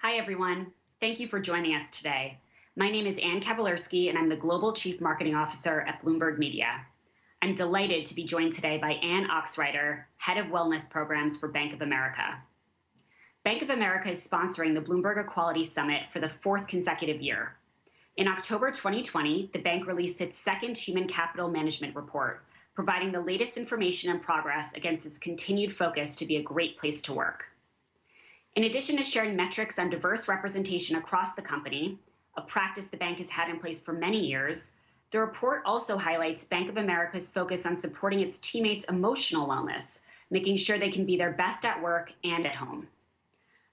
Hi, everyone. Thank you for joining us today. My name is Ann Kavalerski, and I'm the Global Chief Marketing Officer at Bloomberg Media. I'm delighted to be joined today by Ann Oxrider, Head of Wellness Programs for Bank of America. Bank of America is sponsoring the Bloomberg Equality Summit for the fourth consecutive year. In October 2020, the bank released its second Human Capital Management Report, providing the latest information and progress against its continued focus to be a great place to work. In addition to sharing metrics on diverse representation across the company, a practice the bank has had in place for many years, the report also highlights Bank of America's focus on supporting its teammates' emotional wellness, making sure they can be their best at work and at home.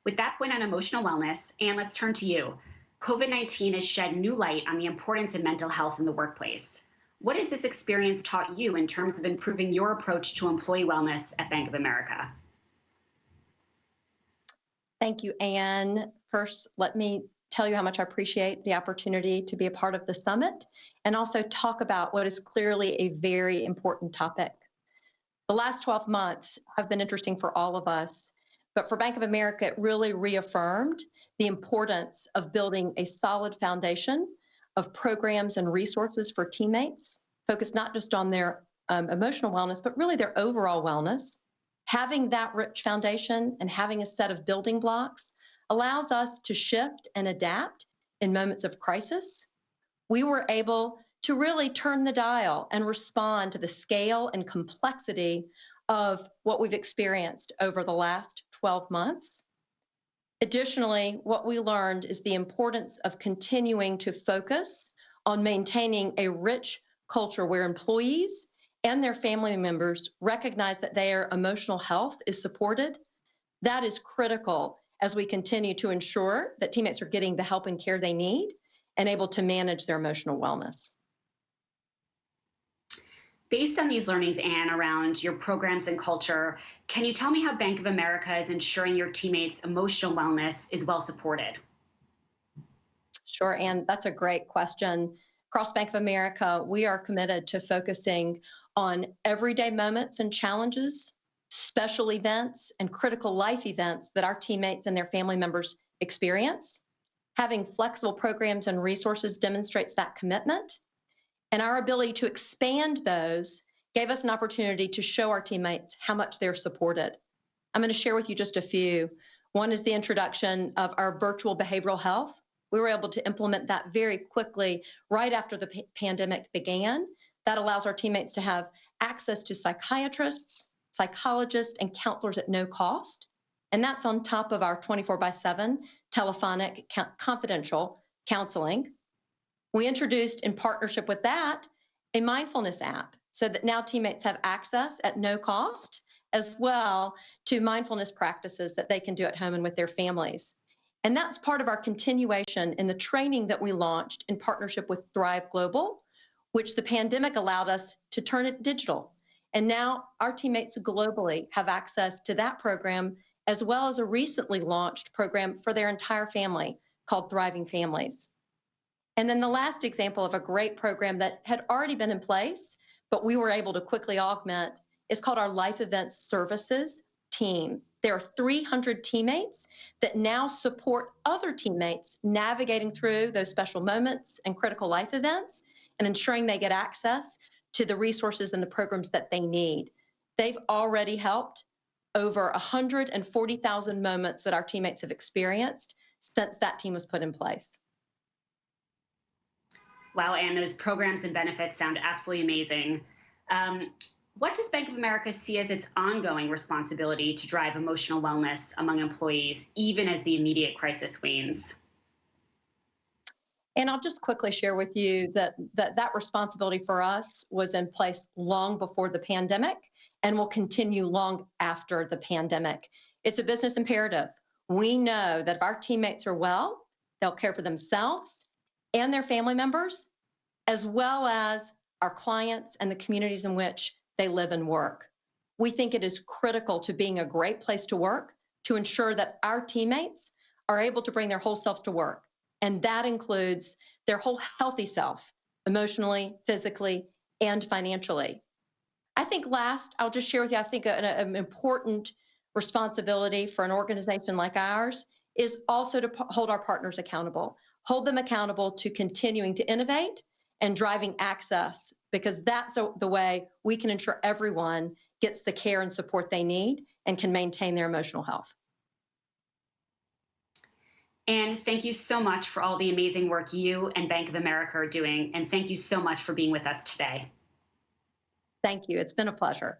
With that point on emotional wellness, Anne, let's turn to you. COVID-19 has shed new light on the importance of mental health in the workplace. What has this experience taught you in terms of improving your approach to employee wellness at Bank of America? Thank you, Anne. First, let me tell you how much I appreciate the opportunity to be a part of the summit and also talk about what is clearly a very important topic. The last 12 months have been interesting for all of us, but for Bank of America, it really reaffirmed the importance of building a solid foundation of programs and resources for teammates, focused not just on their emotional wellness, but really their overall wellness. Having that rich foundation and having a set of building blocks allows us to shift and adapt in moments of crisis. We were able to really turn the dial and respond to the scale and complexity of what we've experienced over the last 12 months. Additionally, what we learned is the importance of continuing to focus on maintaining a rich culture where employees and their family members recognize that their emotional health is supported. That is critical as we continue to ensure that teammates are getting the help and care they need and able to manage their emotional wellness. Based on these learnings, Anne, around your programs and culture, can you tell me how Bank of America is ensuring your teammates' emotional wellness is well supported? Sure, Anne, that's a great question. Across Bank of America, we are committed to focusing on everyday moments and challenges, special events, and critical life events that our teammates and their family members experience. Having flexible programs and resources demonstrates that commitment, and our ability to expand those gave us an opportunity to show our teammates how much they're supported. I'm going to share with you just a few. One is the introduction of our virtual behavioral health. We were able to implement that very quickly right after the pandemic began. That allows our teammates to have access to psychiatrists, psychologists, and counselors at no cost. And that's on top of our 24/7 telephonic confidential counseling. We introduced, in partnership with that, a mindfulness app so that now teammates have access at no cost as well to mindfulness practices that they can do at home and with their families. And that's part of our continuation in the training that we launched in partnership with Thrive Global, which the pandemic allowed us to turn it digital. And now our teammates globally have access to that program, as well as a recently launched program for their entire family called Thriving Families. And then the last example of a great program that had already been in place, but we were able to quickly augment, is called our Life Events Services team. There are 300 teammates that now support other teammates navigating through those special moments and critical life events and ensuring they get access to the resources and the programs that they need. They've already helped over 140,000 moments that our teammates have experienced since that team was put in place. Wow, Anne, those programs and benefits sound absolutely amazing. What does Bank of America see as its ongoing responsibility to drive emotional wellness among employees, even as the immediate crisis wanes? And I'll just quickly share with you that responsibility for us was in place long before the pandemic and will continue long after the pandemic. It's a business imperative. We know that if our teammates are well, they'll care for themselves and their family members, as well as our clients and the communities in which they live and work. We think it is critical to being a great place to work to ensure that our teammates are able to bring their whole selves to work. And that includes their whole healthy self, emotionally, physically, and financially. I think last, I'll just share with you, I think an important responsibility for an organization like ours is also to hold our partners accountable, hold them accountable to continuing to innovate and driving access, because that's the way we can ensure everyone gets the care and support they need and can maintain their emotional health. And thank you so much for all the amazing work you and Bank of America are doing. And thank you so much for being with us today. Thank you. It's been a pleasure.